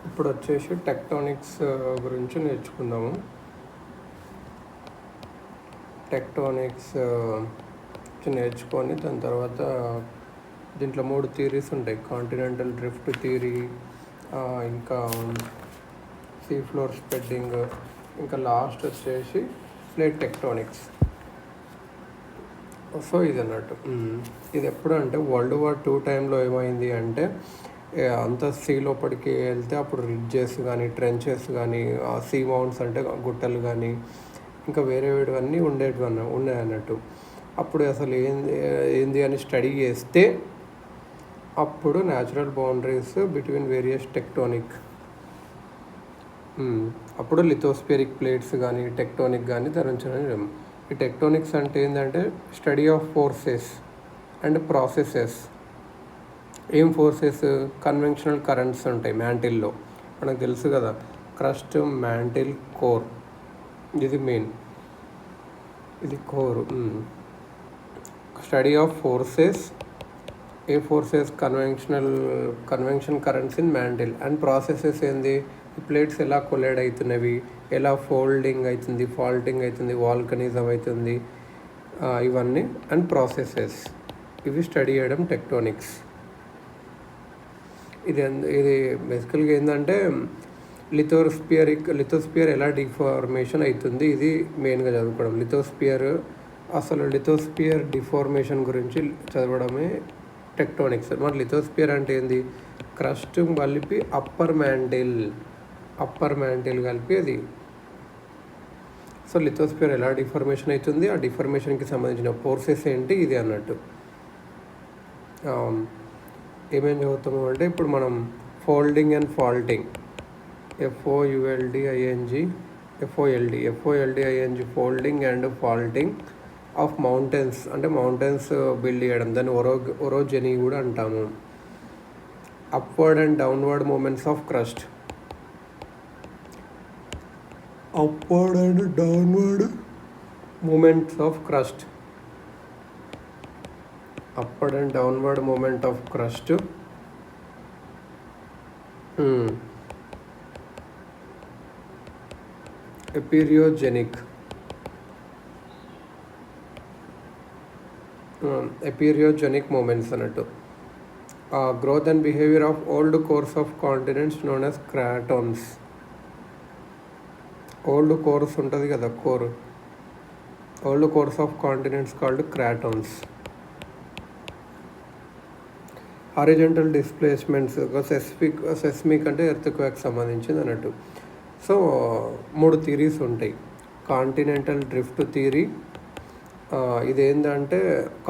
ఇప్పుడు వచ్చేసి టెక్టోనిక్స్ గురించి నేర్చుకుందాము. టెక్టోనిక్స్ నేర్చుకొని దాని తర్వాత దీంట్లో 3 థియరీస్ ఉంటాయి. కాంటినెంటల్ డ్రిఫ్ట్ థియరీ, ఇంకా సీ ఫ్లోర్ స్ప్రెడ్డింగ్, ఇంకా లాస్ట్ వచ్చేసి ప్లేట్ టెక్టోనిక్స్. సో ఇది అన్నట్టు ఇది ఎప్పుడు అంటే World War II టైంలో ఏమైంది అంటే అంత సీ లోపలికి వెళ్తే అప్పుడు రిడ్జెస్ కానీ, ట్రెంచెస్ కానీ, సీ మౌంట్స్ అంటే గుట్టలు కానీ, ఇంకా వేరేవన్నీ ఉన్నాయి అన్నట్టు. అప్పుడు అసలు ఏంది అని స్టడీ చేస్తే అప్పుడు natural boundaries between various tectonic, అప్పుడు లిథోస్ఫియరిక్ ప్లేట్స్ కానీ టెక్టోనిక్ కానీ ధరించడం. ఈ టెక్టోనిక్స్ అంటే ఏంటంటే study of forces and processes. ఏం ఫోర్సెస్? కన్వెన్షనల్ కరెంట్స్ ఉంటాయి మ్యాంటిల్లో, మనకు తెలుసు కదా, క్రస్ట్, మ్యాంటిల్, కోర్. ఇది మెయిన్, ఇది core. Study of forces. A forces? Convention currents in mantle. And processes ఏంది? ఈ ప్లేట్స్ ఎలా కొలైడ్ అవుతున్నవి, ఎలా ఫోల్డింగ్ అవుతుంది, ఫాల్టింగ్ అవుతుంది, వాల్కనిజం అవుతుంది, ఇవన్నీ అండ్ ప్రాసెసెస్. ఇవి స్టడీ చేయడం టెక్టోనిక్స్. ఇది బేసికల్గా ఏంటంటే లిథోస్పియర్ ఎలా డిఫార్మేషన్ అవుతుంది, ఇది మెయిన్గా చదువుకోవడం. లిథోస్పియర్ డిఫార్మేషన్ గురించి చదవడమే టెక్టోనిక్స్. మరి లిథోస్పియర్ అంటే ఏంది? క్రస్ట్ కలిపి అప్పర్ మ్యాంటిల్ కలిపి అది. సో లిథోస్పియర్ ఎలా డిఫార్మేషన్ అవుతుంది, ఆ డిఫార్మేషన్కి సంబంధించిన ఫోర్సెస్ ఏంటి, ఇది అన్నట్టు. ఏమేం చదువుతాము అంటే ఇప్పుడు మనం folding and faulting, FOLDING folding and faulting of mountains, అంటే మౌంటైన్స్ బిల్డ్ చేయడం, దాన్ని ఒరోజెనీ కూడా అంటాము. Upward and downward movements of crust, upward and downward movements of crust, upward and downward movement of crust. Epeirogenic movements అన్నట్టు. Growth and behavior of old cores of continents known as cratons. Old course ఉంటుంది కదా, old course of continents called crotons. Horizontal displacements, seismic అంటే earthquake సంబంధించింది అన్నట్టు. So 3 theories ఉంటాయి. Continental drift theory, ఇదేంటంటే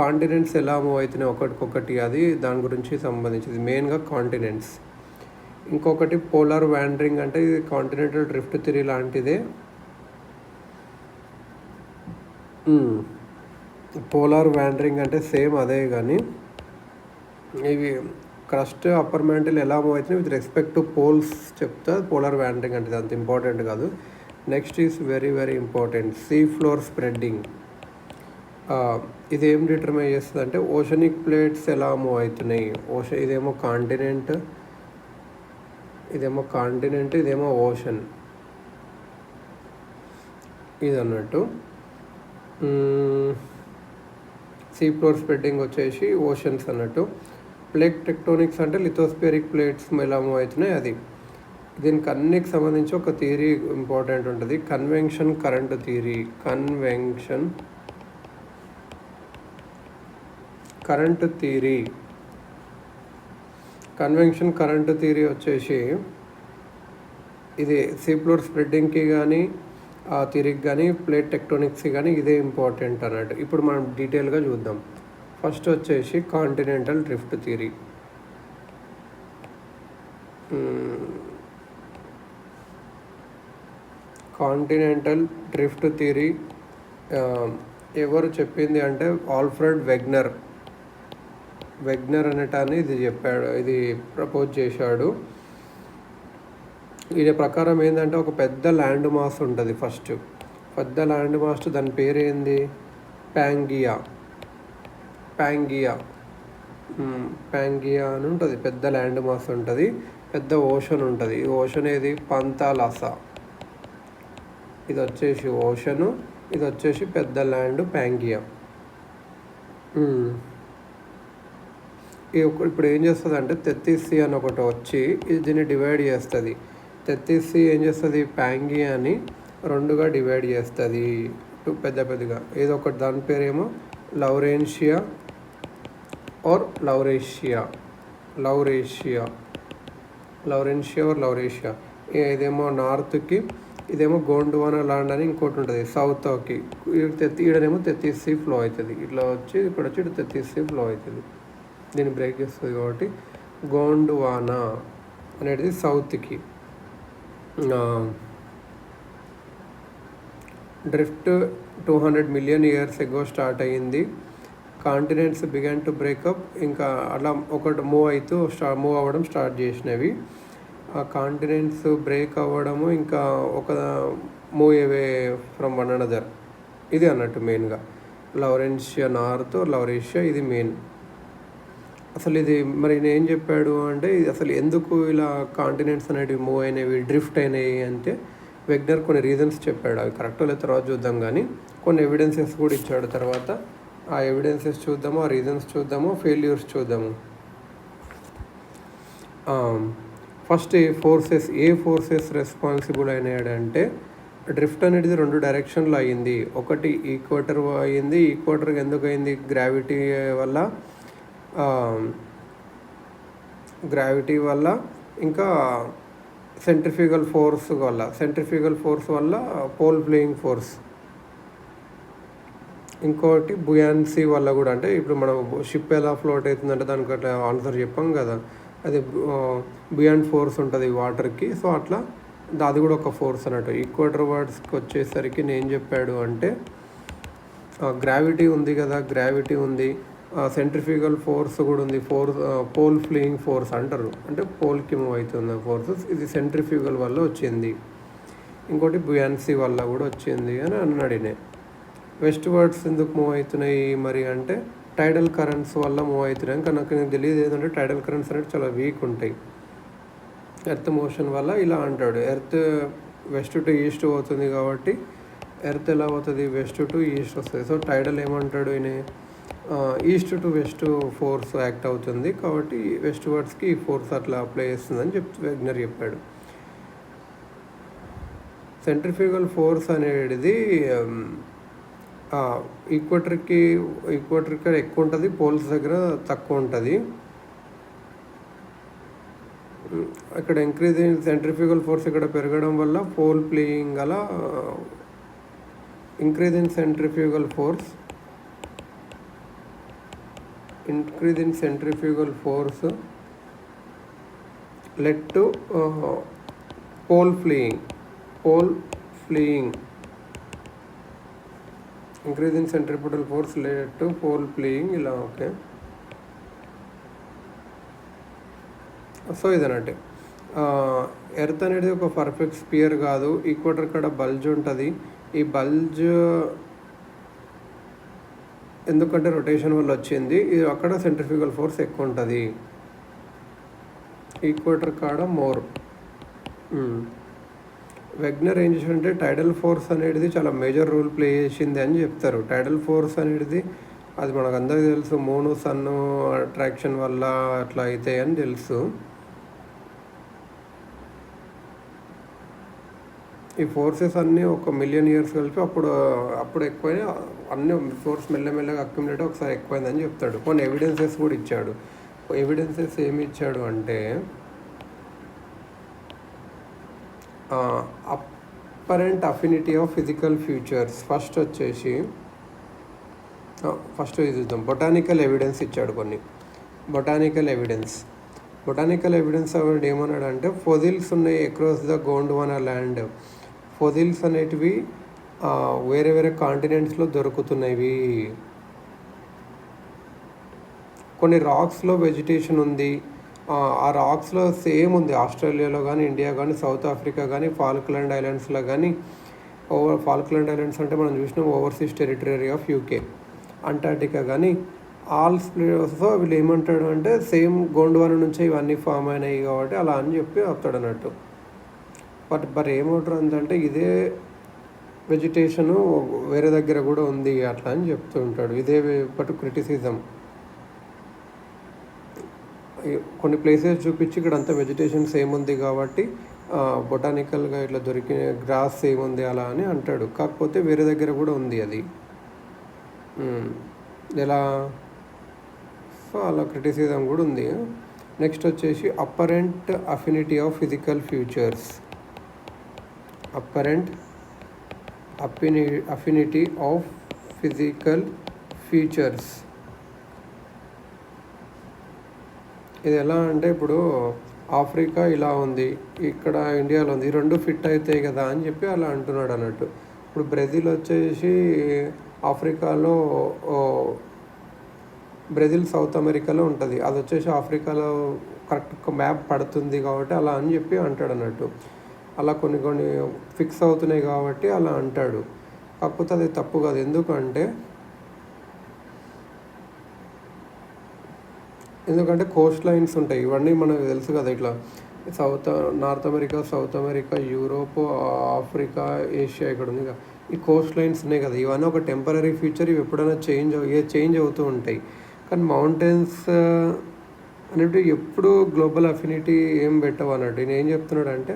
continents ఎలా move అవుతున్నాయి ఒకటికొకటి, అది దాని గురించి సంబంధించింది మెయిన్గా కాంటినెంట్స్. ఇంకొకటి పోలార్ వ్యాండరింగ్, అంటే ఇది కాంటినెంటల్ డ్రిఫ్ట్ థియరీ లాంటిదే. పోలార్ వ్యాండరింగ్ అంటే సేమ్ అదే, కానీ ఇవి క్రస్ట్ అప్పర్ మ్యాంటిల్ ఎలా మూవ్ అవుతుంది విత్ రెస్పెక్ట్ టు పోల్స్ చెప్తా. పోలార్ వ్యాండరింగ్ అంటే అంత ఇంపార్టెంట్ కాదు. Next is very very important, see floor spreading. ఇది ఏం డిటర్మైన్ చేస్తుంది అంటే ఓషనిక్ ప్లేట్స్ ఎలా మూవ్ అవుతున్నాయి. ఇదేమో కాంటినెంట్, ఇదేమో ఓషన్, ఇది అన్నట్టు. సీ ఫ్లోర్ స్ప్రెడ్డింగ్ వచ్చేసి ఓషన్స్ అన్నట్టు. ప్లేట్ టెక్టోనిక్స్ అంటే లిథోస్పియరిక్ ప్లేట్స్ ఎలా మూవ్ అవుతున్నాయి అది. దీనికి అన్నికి సంబంధించి ఒక థియరీ ఇంపార్టెంట్ ఉంటుంది, convention current theory. Convention current theory వచ్చేసి ఇది సీ ఫ్లోర్ స్ప్రెడ్డింగ్కి కానీ ఆ థియరీకి కానీ ప్లేట్ టెక్టోనిక్స్కి కానీ ఇదే ఇంపార్టెంట్ అన్నట్టు. ఇప్పుడు మనం డీటెయిల్గా చూద్దాం. ఫస్ట్ వచ్చేసి continental drift theory. Continental drift theory ఎవరు చెప్పింది అంటే ఆల్ఫ్రెడ్ వెగ్నర్ అనేటాన్ని ఇది ప్రపోజ్ చేశాడు. దీని ప్రకారం ఏంటంటే ఒక పెద్ద ల్యాండ్ మాస్ ఉంటుంది. పెద్ద ల్యాండ్ మాస్, దాని పేరు ఏంది? ప్యాంగియా అని ఉంటుంది. పెద్ద ల్యాండ్ మాస్ ఉంటుంది. పెద్ద ఓషన్ ఉంటుంది. ఈ ఓషన్ ఏది? పంతాలాసా. ఇది వచ్చేసి ఓషను, ఇది వచ్చేసి పెద్ద ల్యాండ్ ప్యాంగియా. ఇప్పుడు ఏం చేస్తుంది అంటే తెత్తీసి అని ఒకటి వచ్చి ఇది దీన్ని డివైడ్ చేస్తుంది. తెత్తీసి ఏం చేస్తుంది? ప్యాంగియాని రెండుగా డివైడ్ చేస్తుంది పెద్ద పెద్దగా. ఏదో ఒకటి దాని పేరేమో లౌరేన్షియా ఆర్ లౌరేషియా. ఇదేమో నార్త్కి, ఇదేమో గోండువానా ల్యాండ్ అని ఇంకోటి ఉంటుంది సౌత్కి. ఈడనేమో తెత్తీసి ఫ్లో అవుతుంది, ఇట్లా వచ్చి ఇక్కడ వచ్చి ఇటు తెత్తీసి ఫ్లో అవుతుంది, దీన్ని బ్రేక్ చేస్తుంది. కాబట్టి గోండువానా అనేది సౌత్కి. Drift 200 million years ago start అయ్యింది. Continents began to break up. ఇంకా అలా ఒకటి మూవ్ అవ్వడం స్టార్ట్ చేసినవి. ఆ కాంటినెంట్స్ బ్రేక్ అవ్వడము, ఇంకా ఒక move away from one another. ఇది అన్నట్టు మెయిన్గా లౌరెన్షియా నార్త్, లౌరేషియా ఇది మెయిన్. అసలు ఇది మరి నేను చెప్పాడు అంటే అసలు ఎందుకు ఇలా కాంటినెంట్స్ అనేటివి మూవ్ అయినవి, డ్రిఫ్ట్ అయినాయి అంటే వెగ్నర్ కొన్ని రీజన్స్ చెప్పాడు. అవి కరెక్టో లేదా తర్వాత చూద్దాం, కానీ కొన్ని ఎవిడెన్సెస్ కూడా ఇచ్చాడు. తర్వాత ఆ ఎవిడెన్సెస్ చూద్దాము, ఆ రీజన్స్ చూద్దాము, ఫెయిల్యూర్స్ చూద్దాము. ఫస్ట్ ఏ ఫోర్సెస్ రెస్పాన్సిబుల్ అయినాడంటే డ్రిఫ్ట్ అనేది 2 డైరెక్షన్లో అయ్యింది. ఒకటి ఈక్వేటర్ అయ్యింది. ఈక్వేటర్కి ఎందుకు అయింది? గ్రావిటీ వల్ల ఇంకా సెంట్రిఫ్యూగల్ ఫోర్స్ వల్ల పోల్ ప్లేయింగ్ ఫోర్స్. ఇంకోటి బుయాన్సీ వల్ల కూడా. అంటే ఇప్పుడు మనం షిప్ ఎలా ఫ్లోట్ అవుతుందంటే దానికి అట్లా ఆన్సర్ చెప్పాం కదా, అది బుయాన్ ఫోర్స్ ఉంటుంది వాటర్కి. సో అట్లా అది కూడా ఒక ఫోర్స్ అన్నట్టు. ఈక్వేటర్ వర్డ్స్కి వచ్చేసరికి నేను చెప్పాడు అంటే గ్రావిటీ ఉంది కదా, గ్రావిటీ ఉంది, సెంట్రిఫ్యూగల్ ఫోర్స్ కూడా ఉంది, పోల్ ఫ్లీయింగ్ ఫోర్స్ అంటారు, అంటే పోల్కి మూవ్ అవుతుంది ఫోర్సెస్. ఇది సెంట్రిఫ్యూగల్ వల్ల వచ్చింది. ఇంకోటి బుయాన్సీ వల్ల కూడా వచ్చింది అని అన్నాడు. వెస్ట్ వర్డ్స్ ఎందుకు మూవ్ అవుతున్నాయి మరి అంటే టైడల్ కరెంట్స్ వల్ల మూవ్ అవుతున్నాయి. ఇంకా నాకు తెలియదు ఏంటంటే టైడల్ కరెంట్స్ అనేవి చాలా వీక్ ఉంటాయి ఎర్త్ మోషన్ వల్ల. ఇలా అంటాడు, ఎర్త్ వెస్ట్ టు ఈస్ట్ పోతుంది కాబట్టి ఎర్త్ ఎలా పోతుంది? వెస్ట్ టు ఈస్ట్ వస్తుంది. సో టైడల్ ఏమంటాడు ఈయన? East to west force act అవుతుంది కాబట్టి వెస్ట్ వర్డ్స్కి ఈ ఫోర్స్ అట్లా అప్లై చేస్తుందని వెగ్నర్ చెప్పాడు. సెంట్రిఫ్యూగల్ ఫోర్స్ అనేది ఈక్వేటర్కి ఎక్కువ ఉంటుంది, పోల్స్ దగ్గర తక్కువ ఉంటుంది. ఇక్కడ ఇంక్రీజింగ్ సెంట్రిఫ్యూగల్ ఫోర్స్ ఇక్కడ పెరగడం వల్ల పోల్ ప్లేయింగ్ అలా increase in centrifugal led to pole fleeing. Increase in centripetal force led to pole fleeing. ఇలా ఓకే. సో ఇదన్నట్టు ఎర్త్ అనేది ఒక పర్ఫెక్ట్ స్పియర్ కాదు. ఈక్వేటర్ కాడ బల్జ్ ఉంటుంది. ఈ బల్జ్ ఎందుకంటే రొటేషన్ వల్ల వచ్చింది. ఇది అక్కడ సెంట్రిఫ్యూగల్ ఫోర్స్ ఎక్కువ ఉంటుంది, ఈక్వేటర్ కాడ మోర్. వెగ్నర్ ఏం చేశాడంటే టైడల్ ఫోర్స్ అనేది చాలా మేజర్ రోల్ ప్లే చేసింది అని చెప్తారు. టైడల్ ఫోర్స్ అనేది అది మనకు అందరికీ తెలుసు, మూను సన్ను అట్రాక్షన్ వల్ల అట్లా అవుతాయి అని తెలుసు. ఈ ఫోర్సెస్ అన్నీ 1 మిలియన్ ఇయర్స్ కలిపి అప్పుడు ఎక్కువైనా అన్ని ఫోర్స్ మెల్లమెల్లగా అక్యుములేట్ ఒకసారి ఎక్కువైందని చెప్తాడు. కొన్ని ఎవిడెన్సెస్ కూడా ఇచ్చాడు. ఎవిడెన్సెస్ ఏమి ఇచ్చాడు అంటే apparent affinity of physical features. First ఇది చూద్దాం. బొటానికల్ ఎవిడెన్స్ ఇచ్చాడు కొన్ని. బొటానికల్ ఎవిడెన్స్ అవార్డు ఏమన్నాడు అంటే ఫొజిల్స్ ఉన్నాయి అక్రాస్ ద గోండ్వానా ల్యాండ్. ఫొజిల్స్ అనేటివి వేరే వేరే కాంటినెంట్స్లో దొరుకుతున్నవి. కొన్ని రాక్స్లో వెజిటేషన్ ఉంది. ఆ రాక్స్లో సేమ్ ఉంది ఆస్ట్రేలియాలో కానీ, ఇండియా కానీ, సౌత్ ఆఫ్రికా కానీ, ఫాల్క్లాండ్ ఐలాండ్స్లో కానీ. ఫాల్క్లాండ్ ఐలాండ్స్ అంటే మనం చూసినాం overseas territory of UK. Antarctica కానీ ఆల్ స్ప్లిట్స్తో వీళ్ళు ఏమంటాడు అంటే సేమ్ గోండ్వానా నుంచే ఇవన్నీ ఫామ్ అయినాయి కాబట్టి అలా అని చెప్పి వస్తాడు అన్నట్టు. బట్ ఏమంటారు అంటే ఇదే వెజిటేషను వేరే దగ్గర కూడా ఉంది అట్లా అని చెప్తూ ఉంటాడు. ఇదే బట్ క్రిటిసిజం కొన్ని ప్లేసెస్ చూపించి ఇక్కడ అంతా వెజిటేషన్ సేమ్ ఉంది కాబట్టి బొటానికల్గా ఇట్లా దొరికిన గ్రాస్ సేమ్ ఉంది అలా అని అంటాడు. కాకపోతే వేరే దగ్గర కూడా ఉంది అది ఎలా. సో అలా క్రిటిసిజం కూడా ఉంది. నెక్స్ట్ వచ్చేసి apparent affinity of physical futures. Apparent affinity of physical features. ఇది ఎలా అంటే ఇప్పుడు ఆఫ్రికా ఇలా ఉంది, ఇక్కడ ఇండియాలో ఉంది, ఈ రెండు ఫిట్ అవుతాయి కదా అని చెప్పి అలా అంటున్నాడు అన్నట్టు. ఇప్పుడు బ్రెజిల్ వచ్చేసి ఆఫ్రికాలో, బ్రెజిల్ సౌత్ అమెరికాలో ఉంటుంది, అది వచ్చేసి ఆఫ్రికాలో కరెక్ట్ మ్యాప్ పడుతుంది కాబట్టి అలా అని చెప్పి అంటాడు అన్నట్టు. అలా కొన్ని ఫిక్స్ అవుతున్నాయి కాబట్టి అలా అంటాడు. కాకపోతే అది తప్పు కాదు. ఎందుకంటే కోస్ట్ లైన్స్ ఉంటాయి, ఇవన్నీ మనకు తెలుసు కదా. ఇట్లా north America, south America, Europe, Africa, Asia ఇక్కడ ఉంది కదా, ఈ కోస్ట్ లైన్స్ ఉన్నాయి కదా, ఇవన్నీ ఒక టెంపరీ ఫీచర్. ఇవి ఎప్పుడైనా చేంజ్ అవుతూ ఉంటాయి. కానీ మౌంటైన్స్ అనేవి ఎప్పుడు గ్లోబల్ అఫినిటీ ఏం పెట్టవు అన్నట్టు. నేను ఏం చెప్తున్నాడు అంటే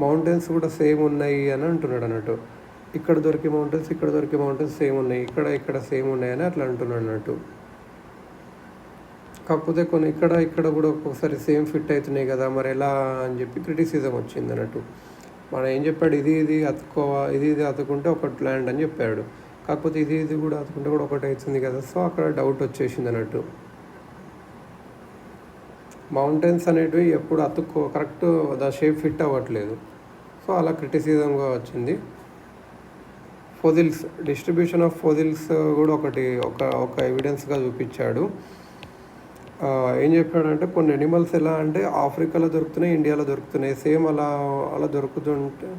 మౌంటైన్స్ కూడా సేమ్ ఉన్నాయి అని అంటున్నాడు అన్నట్టు. ఇక్కడ దొరికే మౌంటైన్స్ సేమ్ ఉన్నాయి, ఇక్కడ సేమ్ ఉన్నాయి అని అట్లా అంటున్నాడు అన్నట్టు. కాకపోతే కొన్ని ఇక్కడ కూడా ఒక్కొక్కసారి సేమ్ ఫిట్ అవుతున్నాయి కదా, మరి ఎలా అని చెప్పి క్రిటిసిజం వచ్చింది అన్నట్టు. మనం ఏం చెప్పాడు, ఇది అతుకుంటే ఒకటి ల్యాండ్ అని చెప్పాడు. కాకపోతే ఇది కూడా అతుకుంటే కూడా ఒకటి అవుతుంది కదా. సో అక్కడ డౌట్ వచ్చేసింది అన్నట్టు. మౌంటైన్స్ అనేటివి ఎప్పుడు కరెక్ట్ షేప్ ఫిట్ అవ్వట్లేదు. సో అలా క్రిటిసిజంగా వచ్చింది. ఫోజిల్స్, డిస్ట్రిబ్యూషన్ ఆఫ్ ఫోజిల్స్ కూడా ఒక ఎవిడెన్స్గా చూపించాడు. ఏం చెప్పాడంటే కొన్ని ఎనిమల్స్ ఎలా అంటే ఆఫ్రికాలో దొరుకుతున్నాయి, ఇండియాలో దొరుకుతున్నాయి, సేమ్ అలా దొరుకుతుంటే,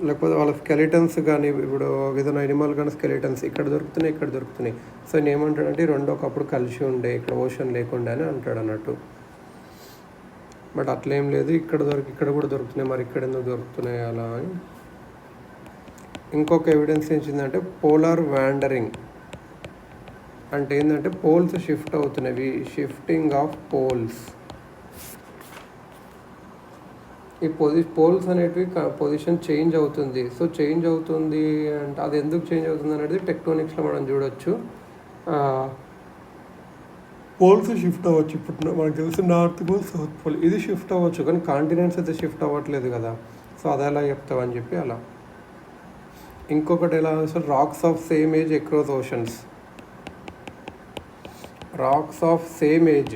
లేకపోతే వాళ్ళ స్కెలిటన్స్ కానీ, ఇప్పుడు ఏదైనా ఎనిమల్ కానీ స్కెలిటన్స్ ఇక్కడ దొరుకుతున్నాయి. సో నేను ఏమంటాడంటే రెండు ఒకప్పుడు కలిసి ఉండే, ఇక్కడ ఓషన్ లేకుండా అని అంటాడు అన్నట్టు. బట్ అట్లేం లేదు, ఇక్కడ కూడా దొరుకుతున్నాయి, మరి ఇక్కడ ఎందుకు దొరుకుతున్నాయి అలా అని. ఇంకొక ఎవిడెన్స్ ఏంటంటే పోలార్ వ్యాండరింగ్ అంటే ఏంటంటే పోల్స్ షిఫ్ట్ అవుతున్నవి, షిఫ్టింగ్ ఆఫ్ పోల్స్. ఈ పోల్స్ అనేటివి పొజిషన్ చేంజ్ అవుతుంది. సో చేంజ్ అవుతుంది అంటే అది ఎందుకు చేంజ్ అవుతుంది అనేది టెక్టోనిక్స్లో మనం చూడొచ్చు. పోల్స్ షిఫ్ట్ అవ్వచ్చు. ఇప్పుడు మనకు తెలిసి నార్త్ పోల్, సౌత్ పోల్ ఇది షిఫ్ట్ అవ్వచ్చు, కానీ కాంటినెంట్స్ అయితే షిఫ్ట్ అవ్వట్లేదు కదా. సో అది ఎలా చెప్తావని చెప్పి అలా. ఇంకొకటి ఎలా అసలు rocks of same age across oceans. Rocks of same age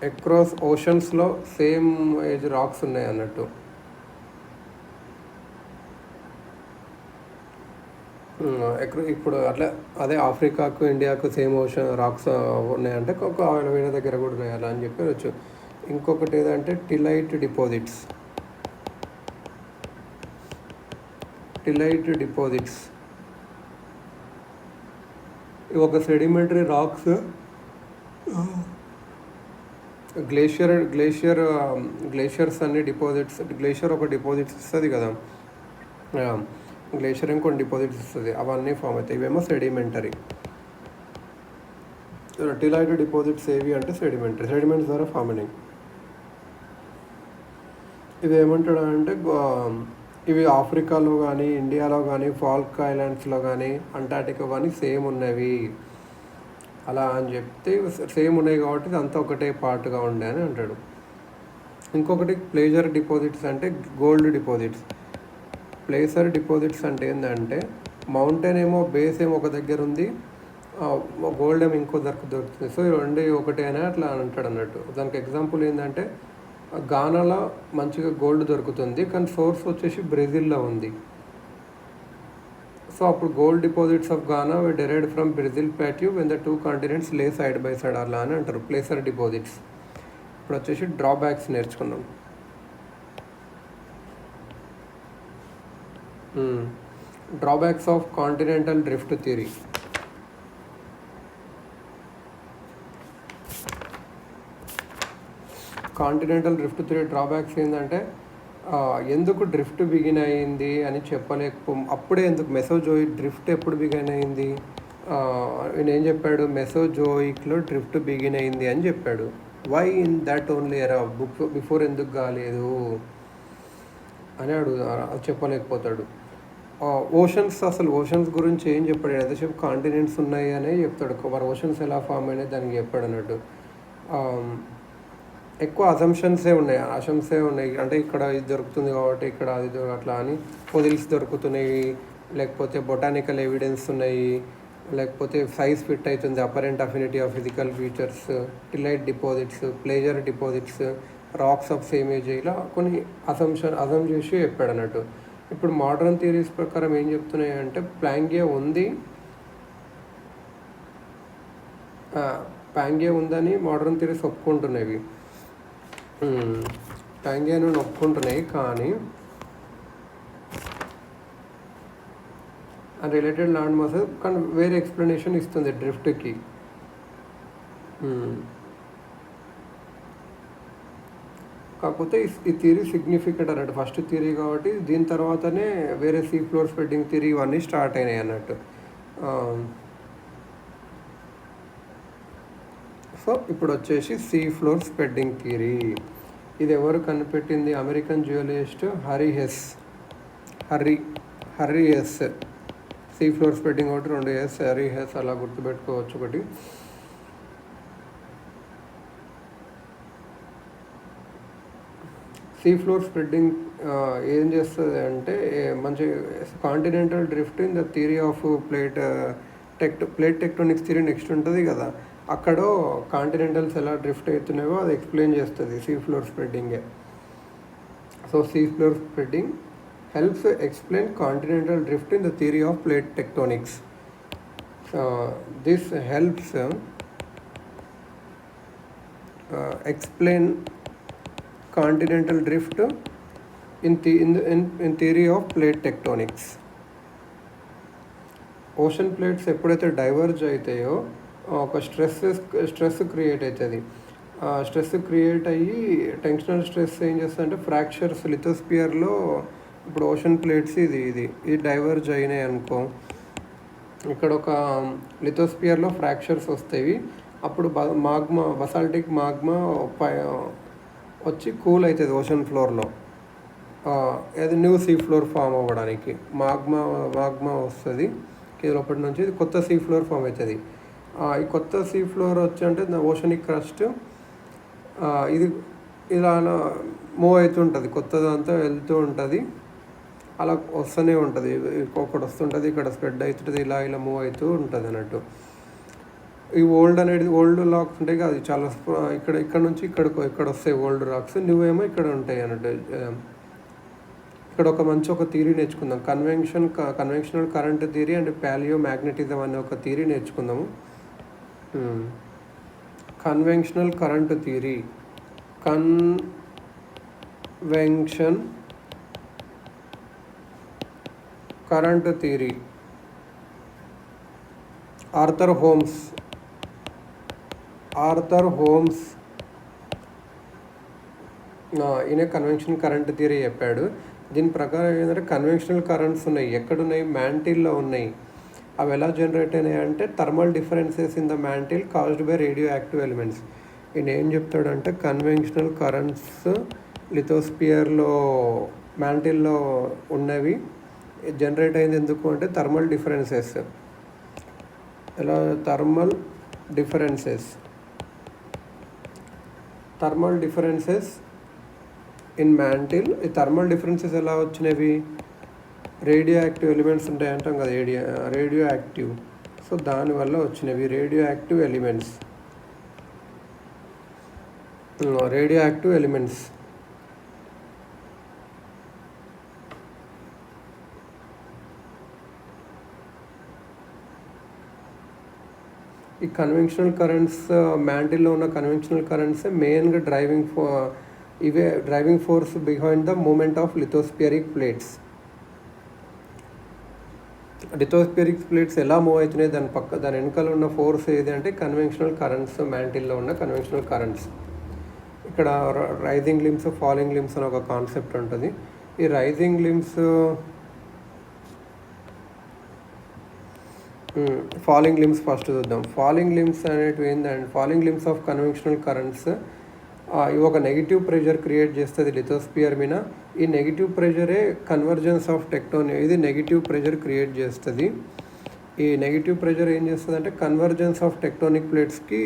across ఓషన్స్లో సేమ్ ఏజ్ రాక్స్ ఉన్నాయి అన్నట్టు. ఇప్పుడు అదే ఆఫ్రికాకు, ఇండియాకు సేమ్ ఓషన్ రాక్స్ ఉన్నాయంటే వేరే దగ్గర కూడా ఉన్నాయి అలా అని చెప్పవచ్చు. ఇంకొకటి ఏదంటే టిలైట్ డిపాజిట్స్. ఇవి ఒక సెడిమెంటరీ రాక్స్. గ్లేషియర్స్ అన్ని డిపాజిట్స్. గ్లేషియర్ ఒక డిపాజిట్స్ ఇస్తుంది కదా, గ్లేషియర్ ఇంకొన్ని డిపాజిట్స్ ఇస్తుంది, అవన్నీ ఫామ్ అవుతాయి. ఇవేమో సెడిమెంటరీ. టిలైట్ డిపాజిట్స్ ఏవి అంటే సెడిమెంట్స్ ద్వారా ఫామ్ అయినాయి. ఇవి ఏమంటాడు అంటే ఇవి ఆఫ్రికాలో కానీ, ఇండియాలో కానీ, ఫాల్క్ ఐలాండ్స్లో కానీ, అంటార్టికా కానీ సేమ్ ఉన్నవి అలా అని చెప్తే సేమ్ ఉన్నాయి కాబట్టి ఇదంతా ఒకటే పార్ట్గా ఉండే అని అంటాడు. ఇంకొకటి ప్లేజర్ డిపాజిట్స్ అంటే గోల్డ్ డిపాజిట్స్. ప్లేసర్ డిపాజిట్స్ అంటే ఏంటంటే మౌంటైన్ ఏమో బేస్ ఏమో ఒక దగ్గర ఉంది, గోల్డ్ ఏమో ఇంకో దొరుకుతుంది. సో రెండు ఒకటే అని అట్లా అంటాడు అన్నట్టు. దానికి ఎగ్జాంపుల్ ఏంటంటే గానాలో మంచిగా గోల్డ్ దొరుకుతుంది, కానీ సోర్స్ వచ్చేసి బ్రెజిల్లో ఉంది. సో అప్పుడు gold deposits of Gaana way derived from Brazil plateau when the two continents లే సైడ్ బై సైడ్ అలా అని అంటారు ప్లేసర్ డిపాజిట్స్. ఇప్పుడు వచ్చేసి డ్రాబ్యాక్స్ నేర్చుకున్నాం. Drawbacks of continental drift theory. Continental drift theory drawbacks ఏంటంటే ఎందుకు డ్రిఫ్ట్ బిగిన్ అయింది అని అప్పుడే ఎందుకు మెసోజోయిక్ డ్రిఫ్ట్ ఎప్పుడు బిగిన్ అయింది, ఈయన ఏం చెప్పాడు, మెసోజోయిక్లో డ్రిఫ్ట్ బిగిన్ అయింది అని చెప్పాడు. వై ఇన్ దట్ ఓన్లీ ఎరా, బిఫోర్ ఎందుకు కాలేదు అని చెప్పలేకపోతాడు. ఓషన్స్ గురించి ఏం చెప్పాడు, ఎంతసేపు కాంటినెంట్స్ ఉన్నాయి అనే చెప్తాడు. మరి ఓషన్స్ ఎలా ఫామ్ అయినాయి దానికి చెప్పాడు అన్నట్టు. ఎక్కువ అసంప్షన్సే ఉన్నాయి. అంటే ఇక్కడ ఇది దొరుకుతుంది కాబట్టి ఇక్కడ అది అట్లా అని ఫొసిల్స్ దొరుకుతున్నాయి, లేకపోతే బొటానికల్ ఎవిడెన్స్ ఉన్నాయి, లేకపోతే సైజ్ ఫిట్ అవుతుంది, apparent affinity of physical features, tillite deposits, placer deposits, rocks of same age, ఇలా కొన్ని అసమ్ చేసి చెప్పాడు అన్నట్టు. ఇప్పుడు మోడర్న్ థియరీస్ ప్రకారం ఏం చెప్తున్నాయి అంటే ప్లాంగే ఉందని మోడర్న్ థియరీస్ ఒప్పుకుంటున్నాయి. ప్లాంగియాను ఒప్పుకుంటున్నాయి, కానీ రిలేటెడ్ ల్యాండ్ మాస్ కానీ వేరే ఎక్స్ప్లెనేషన్ ఇస్తుంది డ్రిఫ్ట్కి. కాకపోతే ఈ థియరీ సిగ్నిఫికెంట్ అన్నట్టు, ఫస్ట్ థియరీ కాబట్టి దీని తర్వాతనే వేరే సీ ఫ్లోర్ స్ప్రెడ్డింగ్ థియరీ ఇవన్నీ స్టార్ట్ అయినాయి అన్నట్టు. సో ఇప్పుడు వచ్చేసి సీ ఫ్లోర్ స్ప్రెడ్డింగ్ థియరీ. ఇది ఎవరు కనిపెట్టింది, American geologist Harry Hess. Sea floor spreading ఒకటి, 2 హెస్, హర్రీ హెస్, అలా గుర్తుపెట్టుకోవచ్చు. ఒకటి సీ ఫ్లోర్ స్ప్రెడ్డింగ్ ఏం చేస్తుంది అంటే మంచి continental drift in the theory half plate tectonics theory next ఉంటుంది కదా, అక్కడ కాంటినెంటల్స్ ఎలా డ్రిఫ్ట్ అవుతున్నాయో అది ఎక్స్ప్లెయిన్ చేస్తుంది సీ ఫ్లోర్ స్ప్రెడ్డింగే. So sea floor spreading helps explain continental drift in the theory of plate tectonics. This helps explain continental drift in theory of plate tectonics. Ocean plates ఎప్పుడైతే diverge అవుతాయో ఒక stress create అవుతుంది. Stress create అయ్యి tensional stress ఏం చేస్తుందంటే fractures లిథోస్పియర్లో, ఇప్పుడు ocean plates ఇది diverge అయినాయి అనుకో, ఇక్కడ ఒక లిథోస్పియర్లో ఫ్రాక్చర్స్ వస్తాయి. అప్పుడు బసాల్టిక్ మాగ్మా వచ్చి కూల్ అవుతుంది ఓషన్ ఫ్లోర్లో, అది న్యూ సీ ఫ్లోర్ ఫామ్ అవ్వడానికి మాగ్మా వస్తుంది లోపటి నుంచి, ఇది కొత్త సీ ఫ్లోర్ ఫామ్ అవుతుంది. ఈ కొత్త సీ ఫ్లోర్ వచ్చి అంటే ఓషనిక్ క్రస్ట్ ఇది ఇలా మూవ్ అవుతుంటుంది, కొత్తదంతా వెళ్తూ ఉంటుంది, అలా వస్తూనే ఉంటుంది. ఒకటి వస్తుంటుంది, ఇక్కడ స్ప్రెడ్ అవుతుంటుంది, ఇలా మూవ్ అవుతూ ఉంటుంది అన్నట్టు. ఈ ఓల్డ్ రాక్స్ ఉంటాయి కదా, అది చాలా ఇక్కడ నుంచి ఇక్కడ వస్తాయి ఓల్డ్ రాక్స్, న్యూ ఏమో ఇక్కడ ఉంటాయి అన్నట్టు. ఇక్కడ ఒక థియరీ నేర్చుకుందాం, conventional current theory and palaeo magnetism అనే ఒక థియరీ నేర్చుకుందాము. Conventional current theory, convention current theory, Arthur homes ఈయన కన్వెన్షనల్ కరెంట్ థియరీ చెప్పాడు. దీని ప్రకారం ఏంటంటే కన్వెన్షనల్ కరెంట్స్ ఉన్నాయి, ఎక్కడున్నాయి, మ్యాంటిల్లో ఉన్నాయి. అవి ఎలా జనరేట్ అయినాయి అంటే thermal differences in the mantle caused by radio active elements. ఈయన ఏం చెప్తాడంటే కన్వెన్షనల్ కరెంట్స్ లిథోస్పియర్లో మ్యాంటిల్లో ఉన్నవి జనరేట్ అయింది ఎందుకు అంటే థర్మల్ డిఫరెన్సెస్. ఎలా థర్మల్ డిఫరెన్సెస్ ఇన్ మ్యాంటిల్. ఈ థర్మల్ డిఫరెన్సెస్ ఎలా వచ్చినవి, రేడియో యాక్టివ్ ఎలిమెంట్స్ ఉంటాయి అంటాం కదా, రేడియో యాక్టివ్. సో దానివల్ల వచ్చినవి రేడియో యాక్టివ్ ఎలిమెంట్స్. ఈ కన్వెన్షనల్ కరెంట్స్, మ్యాంటిల్లో ఉన్న కన్వెన్షనల్ కరెంట్స్ మెయిన్గా driving force behind the movement of lithospheric plates. Lithospheric plates ఎలా మూవ్ అవుతున్నాయి, దాని వెనకాల ఉన్న ఫోర్స్ ఏది అంటే కన్వెన్షనల్ కరెంట్స్, మ్యాంటిల్లో ఉన్న కన్వెన్షనల్ కరెంట్స్. ఇక్కడ రైజింగ్ లిమ్స్, ఫాలింగ్ లిమ్స్ అని ఒక కాన్సెప్ట్ ఉంటుంది. ఈ rising limbs, falling limbs first చూద్దాం. ఫాలింగ్ లిమ్స్ అనేటివి ఏంటంటే, falling limbs of conventional currents ఇవి ఒక నెగిటివ్ ప్రెషర్ క్రియేట్ చేస్తుంది లిథోస్పియర్ మీద. ఈ నెగిటివ్ ప్రెషరే కన్వర్జెన్స్ ఆఫ్ టెక్టోనిక్, ఇది నెగిటివ్ ప్రెషర్ క్రియేట్ చేస్తుంది. ఈ నెగిటివ్ ప్రెషర్ ఏం చేస్తుంది అంటే కన్వర్జెన్స్ ఆఫ్ టెక్టోనిక్ ప్లేట్స్కి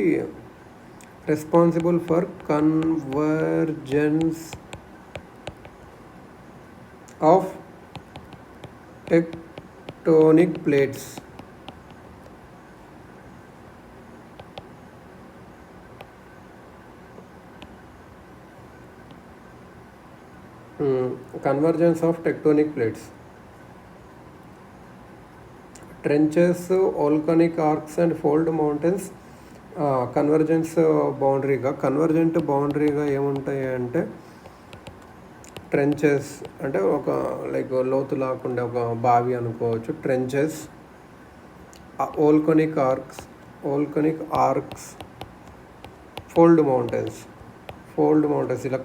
responsible for convergence of tectonic plates. Convergence of tectonic plates, trenches, volcanic arcs and fold mountains convergence convergent బౌండరీగా ఏముంటాయి అంటే ట్రెంచెస్ అంటే ఒక లైక్ లోతు లేకుండా ఒక బావి అనుకోవచ్చు. Trenches, volcanic arcs, fold mountains ఇలా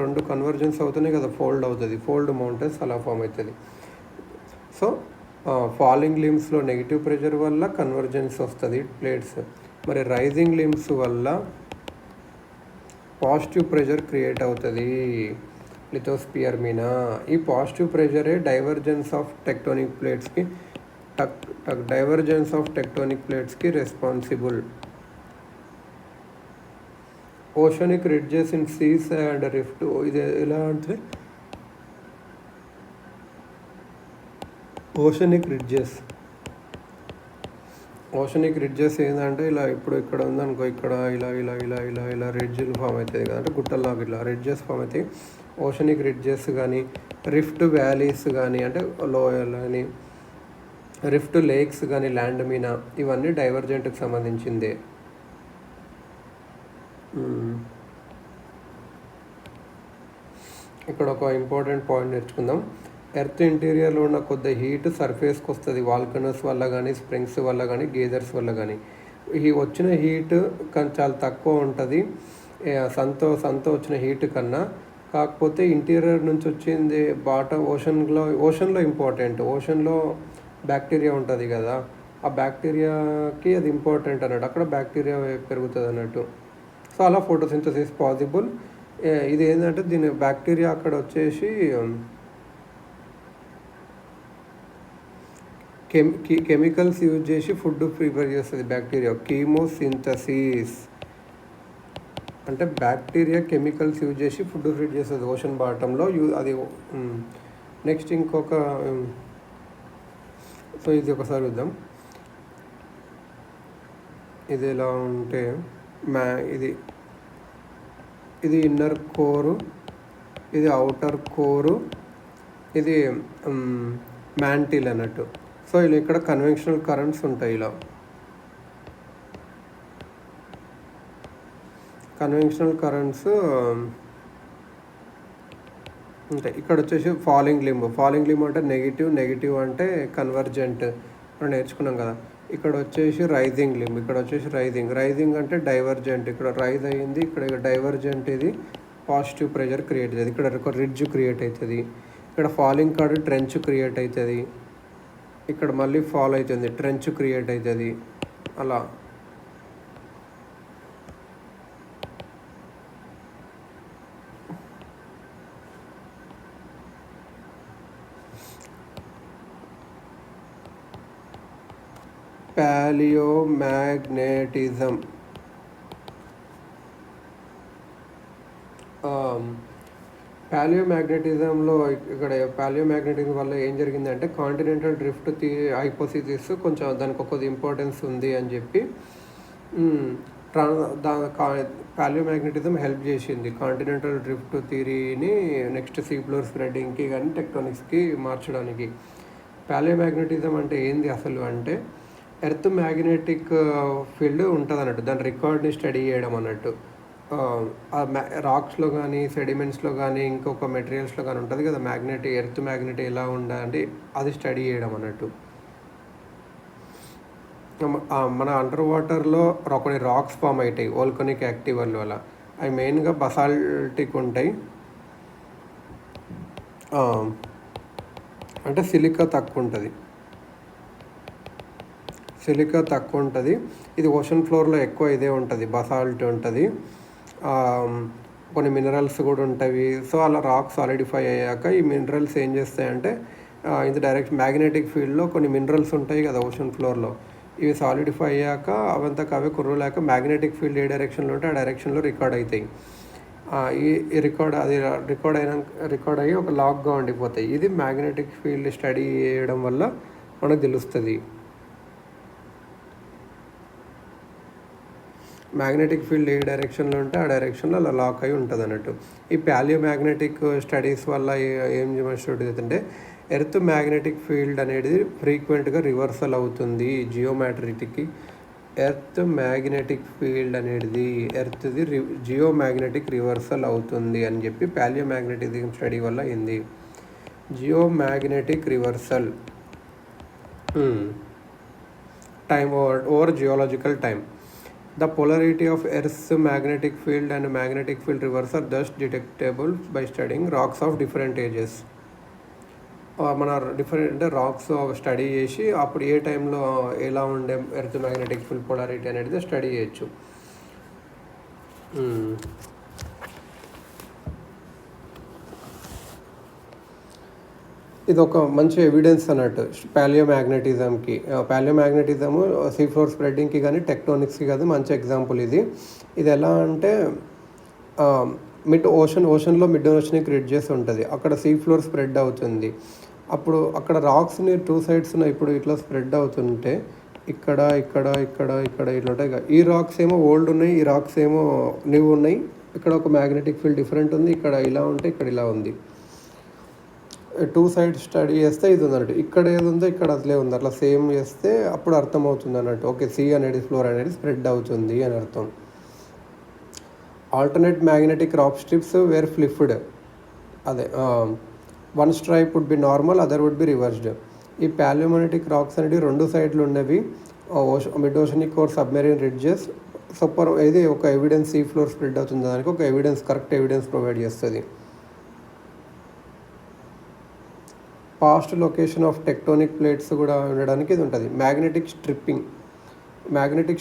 రెండు కన్వర్జెన్స్ అవుతున్నాయి కదా, ఫోల్డ్ మౌంటైన్స్ అలా ఫామ్ అవుతుంది. సో ఫాలింగ్ లిమ్స్లో నెగిటివ్ ప్రెషర్ వల్ల కన్వర్జెన్స్ వస్తుంది ప్లేట్స్. మరి రైజింగ్ లిమ్స్ వల్ల పాజిటివ్ ప్రెషర్ క్రియేట్ అవుతుంది లిథోస్పియర్ మీద. ఈ పాజిటివ్ ప్రెషరే డైవర్జెన్స్ ఆఫ్ టెక్టోనిక్ ప్లేట్స్కి responsible. Oceanic ridges in seas and rift, ఇది ఎలా అంటే ఓషనిక్ రిడ్జెస్ ఏంటంటే ఇలా ఇప్పుడు ఇక్కడ ఉందనుకో, ఇక్కడ ఇలా రిడ్జ్లు ఫామ్ అవుతుంది కదా, అంటే గుట్టల్లాగా ఇట్లా రిడ్జెస్ ఫామ్ అవుతాయి. ఓషనిక్ రిడ్జెస్ కానీ, రిఫ్ట్ వ్యాలీస్ కానీ, అంటే లోయలు కానీ, రిఫ్ట్ లేక్స్ కానీ ల్యాండ్ మీద, ఇవన్నీ డైవర్జెంట్కి సంబంధించిందే. ఇక్కడ ఒక ఇంపార్టెంట్ పాయింట్ నేర్చుకుందాం. ఎర్త్ ఇంటీరియర్లో ఉన్న కొద్ది హీట్ సర్ఫేస్కి వస్తుంది వాల్కనోస్ వల్ల కానీ, స్ప్రింగ్స్ వల్ల కానీ, గేజర్స్ వల్ల కానీ. ఈ వచ్చిన హీట్ చాలా తక్కువ ఉంటుంది సన్తో వచ్చిన హీట్ కన్నా. కాకపోతే ఇంటీరియర్ నుంచి వచ్చింది ఓషన్లో ఇంపార్టెంట్. ఓషన్లో బ్యాక్టీరియా ఉంటుంది కదా, ఆ బ్యాక్టీరియాకి అది ఇంపార్టెంట్ అన్నట్టు, అక్కడ బ్యాక్టీరియా పెరుగుతుంది అన్నట్టు. సో అలా ఫోటోసింథసిస్ పాసిబుల్. ఇది ఏంటంటే దీని బ్యాక్టీరియా అక్కడ వచ్చేసి కెమికల్స్ యూజ్ చేసి ఫుడ్ ప్రిపేర్ చేస్తుంది బ్యాక్టీరియా. కీమోసింథసిస్ అంటే బ్యాక్టీరియా కెమికల్స్ యూజ్ చేసి ఫుడ్ ప్రిపేర్ చేస్తుంది ఓషన్ బాటంలో. అది నెక్స్ట్ ఇంకొక, సో ఇది ఒకసారి చూద్దాం. ఇది ఎలా ఉంటే ఇది ఇన్నర్ కోరు, ఇది అవుటర్ కోరు, ఇది మ్యాంటిల్ అన్నట్టు. సో ఇలా ఇక్కడ కన్వెన్షనల్ కరెంట్స్ ఉంటాయి. ఇలా కన్వెన్షనల్ కరెంట్స్ ఉంటాయి. ఇక్కడ వచ్చేసి ఫాలింగ్ లింబ్ అంటే నెగిటివ్ అంటే కన్వర్జెంట్ మనం నేర్చుకున్నాం కదా. ఇక్కడ వచ్చేసి రైజింగ్ రైజింగ్ అంటే డైవర్జెంట్. ఇక్కడ రైజ్ అయ్యింది, ఇక్కడ డైవర్జెంట్, ఇది పాజిటివ్ ప్రెషర్ క్రియేట్ అవుతుంది. ఇక్కడ ఒక రిడ్జ్ క్రియేట్ అవుతుంది. ఇక్కడ ఫాలింగ్ కాడ ట్రెంచ్ క్రియేట్ అవుతుంది. ఇక్కడ మళ్ళీ ఫాల్ అవుతుంది, ట్రెంచ్ క్రియేట్ అవుతుంది. అలా ప్యాలియోమ్యాగ్నెటిజం ప్యాలియోమ్యాగ్నెటిజంలో ఇక్కడ ప్యాలియోమ్యాగ్నెటిజం వల్ల ఏం జరిగిందంటే కాంటినెంటల్ డ్రిఫ్ట్ హైపోథిసిస్ కొంచెం దానికి ఒక ఇంపార్టెన్స్ ఉంది అని చెప్పి ప్యాలియోమ్యాగ్నెటిజం హెల్ప్ చేసింది కాంటినెంటల్ డ్రిఫ్ట్ థియరీని నెక్స్ట్ సీ ఫ్లోర్ స్ప్రెడ్డింగ్కి కానీ టెక్టోనిక్స్కి మార్చడానికి. ప్యాలియోమ్యాగ్నెటిజం అంటే ఏంది అసలు అంటే ఎర్త్ మ్యాగ్నెటిక్ ఫీల్డ్ ఉంటుంది అన్నట్టు, దాని రికార్డ్ని స్టడీ చేయడం అన్నట్టు. రాక్స్లో కానీ, సెడిమెంట్స్లో కానీ, ఇంకొక మెటీరియల్స్లో కానీ ఉంటుంది కదా ఎర్త్ మ్యాగ్నెట్ ఎలా ఉండాలంటే అది స్టడీ చేయడం అన్నట్టు. మన అండర్ వాటర్లో కొన్ని రాక్స్ ఫామ్ అవుతాయి వోల్కానిక్ యాక్టివిటీ వల్ల. అవి మెయిన్గా బసాల్టిక్ ఉంటాయి. అంటే సిలికా తక్కువ ఉంటుంది. ఇది ఓషన్ ఫ్లోర్లో ఎక్కువ ఇదే ఉంటుంది, బసాల్ట్ ఉంటుంది. కొన్ని మినరల్స్ కూడా ఉంటాయి. సో అలా రాక్ సాలిడిఫై అయ్యాక ఈ మినరల్స్ ఏం చేస్తాయంటే ఇది డైరెక్ట్ మ్యాగ్నెటిక్ ఫీల్డ్లో కొన్ని మినరల్స్ ఉంటాయి కదా ఓషన్ ఫ్లోర్లో, ఇవి సాలిడిఫై అయ్యాక అవంతకు అవే కుర్రలేక మ్యాగ్నెటిక్ ఫీల్డ్ ఏ డైరెక్షన్లో ఉంటే ఆ డైరెక్షన్లో రికార్డ్ అవుతాయి. ఈ రికార్డ్ అయ్యి ఒక లాక్గా ఉండిపోతాయి. ఇది మ్యాగ్నెటిక్ ఫీల్డ్ స్టడీ చేయడం వల్ల మనకు తెలుస్తుంది. మ్యాగ్నెటిక్ ఫీల్డ్ ఏ డైరెక్షన్లో ఉంటే ఆ డైరెక్షన్లో అలా లాక్ అయి ఉంటుంది అన్నట్టు. ఈ ప్యాలియోమ్యాగ్నెటిక్ స్టడీస్ వల్ల ఏం చూస్తుంటే ఎర్త్ మ్యాగ్నెటిక్ ఫీల్డ్ అనేది ఫ్రీక్వెంట్గా రివర్సల్ అవుతుంది. జియోమెట్రిక్కి ఎర్త్ మ్యాగ్నెటిక్ ఫీల్డ్ అనేది ఎర్త్ది జియోమ్యాగ్నెటిక్ రివర్సల్ అవుతుంది అని చెప్పి ప్యాలియోమ్యాగ్నెటిక్ స్టడీ వల్ల అయింది. Geomagnetic reversal time over geological time. The polarity of Earth's magnetic field and magnetic field reverse are thus detectable by studying rocks of different ages. మన different racks study చేసి అప్పుడు ఏ టైంలో ఎలా ఉండే ఎర్త్ మ్యాగ్నెటిక్ ఫీల్డ్ పొలారిటీ అనేది study చేయొచ్చు. ఇది ఒక మంచి ఎవిడెన్స్ అన్నట్టు ప్యాలియోమ్యాగ్నెటిజంకి. ప్యాలియోమ్యాగ్నెటిజము సీ ఫ్లోర్ స్ప్రెడ్డింగ్కి కానీ టెక్టోనిక్స్కి కానీ మంచి ఎగ్జాంపుల్ ఇది. ఇది ఎలా అంటే ఓషన్లో మిడ్ ఓషనిక్ రిడ్జెస్ ఉంటుంది, అక్కడ సీ ఫ్లోర్ స్ప్రెడ్ అవుతుంది. అప్పుడు అక్కడ రాక్స్ని టూ సైడ్స్ ఇప్పుడు ఇట్లా స్ప్రెడ్ అవుతుంటే ఇక్కడ ఇట్లా ఉంటాయి. ఈ రాక్స్ ఏమో ఓల్డ్ ఉన్నాయి, ఈ రాక్స్ ఏమో న్యూ ఉన్నాయి. ఇక్కడ ఒక మ్యాగ్నెటిక్ ఫీల్డ్ డిఫరెంట్ ఉంది, ఇక్కడ ఇలా ఉంటే ఇక్కడ ఇలా ఉంది. టూ సైడ్స్ స్టడీ చేస్తే ఇది ఉంది అన్నట్టు. ఇక్కడ ఏది ఉందో ఇక్కడ అసలే ఉంది, అట్లా సేమ్ చేస్తే అప్పుడు అర్థమవుతుంది అన్నట్టు. ఓకే, సీ అనేది ఫ్లోర్ అనేది స్ప్రెడ్ అవుతుంది అని అర్థం. Alternate magnetic rock strips were flipped. అదే one stripe would be normal, other would be reversed. ఈ ప్యాలియోమ్యాగ్నెటిక్ రాక్స్ అనేవి రెండు సైడ్లు ఉండేవి, mid oceanic or submarine ridges. Super, ఇది ఒక ఎవిడెన్స్ సీ ఫ్లోర్ స్ప్రెడ్ అవుతుంది దానికి ఒక ఎవిడెన్స్, కరెక్ట్ ఎవిడెన్స్ ప్రొవైడ్ చేస్తుంది. Past location of tectonic plates కూడా ఉండడానికి ఇది ఉంటుంది. మ్యాగ్నెటిక్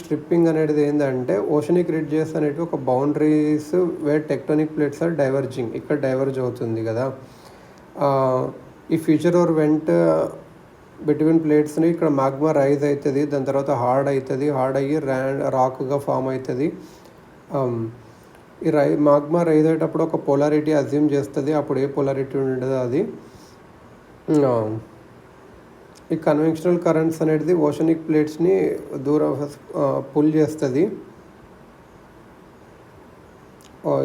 స్ట్రిప్పింగ్ అనేది ఏంటంటే ఓషనిక్ రిడ్జెస్ అనేవి ఒక boundaries where tectonic plates are diverging, ఇక్కడ డైవర్జ్ అవుతుంది కదా. ఈ ఫ్యూచర్ ఓర్ వెంట్ బిట్వీన్ ప్లేట్స్ని ఇక్కడ మాగ్మా రైజ్ అవుతుంది, దాని తర్వాత హార్డ్ అయ్యి రాక్గా ఫామ్ అవుతుంది. ఈ మాగ్మా రైజ్ అయ్యేటప్పుడు ఒక పోలారిటీ అజ్యూమ్ చేస్తుంది, అప్పుడు ఏ పోలారిటీ ఉండదు అది. ఈ కన్వెన్షనల్ కరెంట్స్ అనేది ఓషనిక్ ప్లేట్స్ని దూరం పుల్ చేస్తుంది.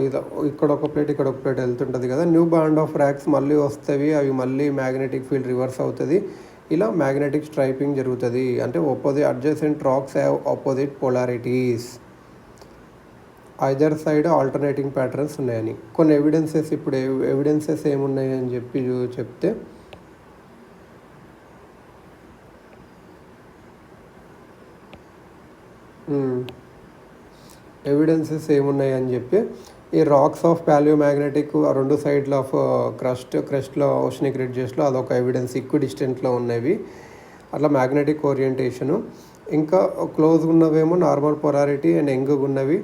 ఇది ఇక్కడ ఒక ప్లేట్ వెళ్తుంటుంది కదా. న్యూ బాండ్ ఆఫ్ ర్యాక్స్ మళ్ళీ వస్తాయి, అవి మళ్ళీ మ్యాగ్నెటిక్ ఫీల్డ్ రివర్స్ అవుతుంది. ఇలా మ్యాగ్నెటిక్ స్ట్రైపింగ్ జరుగుతుంది. అంటే adjacent rocks have opposite polarities, either side alternating patterns ఉన్నాయని కొన్ని ఎవిడెన్సెస్. ఇప్పుడు ఎవిడెన్సెస్ ఏమున్నాయని చెప్తే ఎవిడెన్సెస్ ఏమున్నాయని చెప్పి ఈ రాక్స్ ఆఫ్ ప్యాలియోమ్యాగ్నెటిక్ రెండు సైడ్ల ఆఫ్ క్రస్ట్లో ఓషనిక్ రిడ్జెస్లో అదొక ఎవిడెన్స్, ఈక్విడిస్టెంట్లో ఉన్నవి అట్లా మ్యాగ్నెటిక్ ఓరియంటేషను. ఇంకా క్లోజ్గా ఉన్నవేమో నార్మల్ పొలారిటీ అండ్ యంగ్గా ఉన్నవి.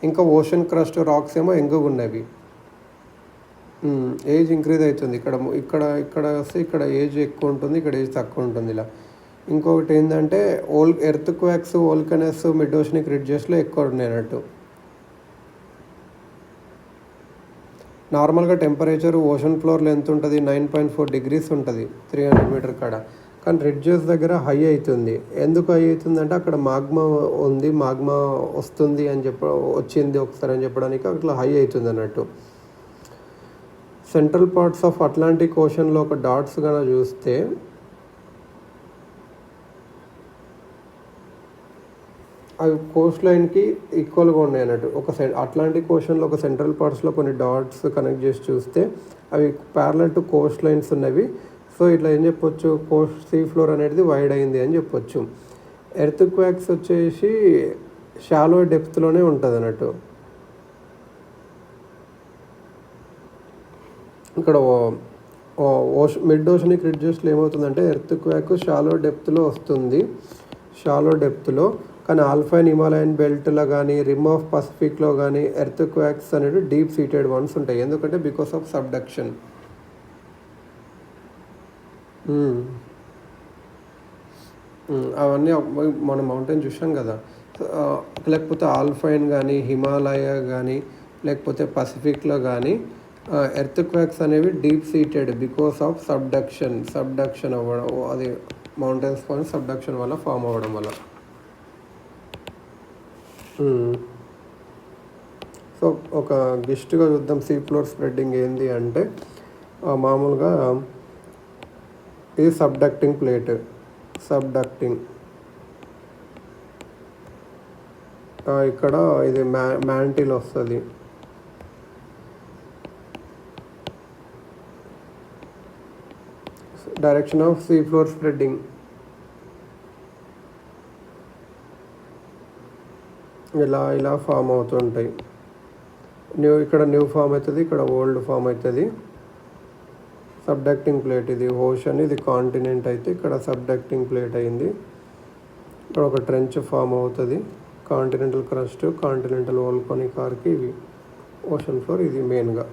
ఇంకా ఓషన్ క్రస్ట్ రాక్స్ ఏమో యంగ్గా ఉన్నవి. ఏజ్ ఇంక్రీజ్ అవుతుంది. ఇక్కడ వస్తే ఇక్కడ ఏజ్ ఎక్కువ ఉంటుంది, ఇక్కడ ఏజ్ తక్కువ ఉంటుంది. ఇలా ఇంకొకటి ఏంటంటే ఎర్త్ క్వాక్స్ వోల్కనస్ మిడ్ ఓషనిక్ రిడ్జెస్లో ఎక్కువ ఉన్నాయి అన్నట్టు. నార్మల్గా టెంపరేచర్ ఓషన్ ఫ్లోర్లో ఎంత ఉంటుంది, 9.4 degrees ఉంటుంది 300 మీటర్ కాడ. కానీ రిడ్జెస్ దగ్గర హై అవుతుంది. ఎందుకు హై అవుతుంది అంటే అక్కడ మాగ్మా ఉంది, మాగ్మా వస్తుంది అని వచ్చింది ఒకసారి అని చెప్పడానికి అట్లా హై అవుతుంది అన్నట్టు. సెంట్రల్ పార్ట్స్ ఆఫ్ అట్లాంటిక్ ఓషన్లో ఒక డాట్స్ కనుక చూస్తే అవి కోస్ట్ లైన్కి ఈక్వల్గా ఉన్నాయి అన్నట్టు. అట్లాంటిక్ ఓషన్లో ఒక సెంట్రల్ పార్ట్స్లో కొన్ని డాట్స్ కనెక్ట్ చేసి చూస్తే అవి ప్యారలల్ టు కోస్ట్ లైన్స్ ఉన్నవి. సో ఇట్లా ఏం చెప్పొచ్చు, సీ ఫ్లోర్ అనేది వైడ్ అయింది అని చెప్పొచ్చు. ఎర్త్ క్వాక్స్ వచ్చేసి షాలో డెప్త్లోనే ఉంటుంది అన్నట్టు. ఇక్కడ మిడ్ ఓషనిక్ రిడ్జెస్లో ఏమవుతుందంటే ఎర్త్ క్వాక్ షాలో డెప్త్లో వస్తుంది, షాలో డెప్త్లో. కానీ ఆల్పైన్ హిమాలయన్ బెల్ట్లో కానీ రిమ్ ఆఫ్ పసిఫిక్లో కానీ ఎర్త్ క్వాక్స్ అనేవి డీప్ సీటెడ్ వన్స్ ఉంటాయి. ఎందుకంటే బికాస్ ఆఫ్ సబ్డక్షన్. అవన్నీ మనం మౌంటైన్ చూసాం కదా. లేకపోతే ఆల్పైన్ కానీ హిమాలయ కానీ లేకపోతే పసిఫిక్లో కానీ ఎర్త్ క్వాక్స్ అనేవి deep seated because of subduction అవ్వడం. అది మౌంటైన్స్ పైన సబ్డక్షన్ వల్ల ఫామ్ అవ్వడం వల్ల. సో ఒక గెస్ట్గా చూద్దాం సీ ఫ్లోర్ స్ప్రెడ్డింగ్ ఏంది అంటే, మామూలుగా ఇది సబ్డక్టింగ్ ప్లేట్. ఇక్కడ ఇది మ్యాంటిల్ వస్తుంది. Direction of see floor spreading. ఇలా ఫామ్ అవుతుంటాయి. ఇక్కడ న్యూ ఫామ్ అవుతుంది, ఇక్కడ ఓల్డ్ ఫామ్ అవుతుంది. సబ్డక్టింగ్ ప్లేట్ ఇది ఓషన్, ఇది కాంటినెంట్ అయితే ఇక్కడ సబ్డక్టింగ్ ప్లేట్ అయింది. ఇక్కడ ఒక ట్రెంచ్ ఫామ్ అవుతుంది. Continental crust, continental volcanic arc, ఇవి ఓషన్ ఫ్లోర్, ఇది మెయిన్గా.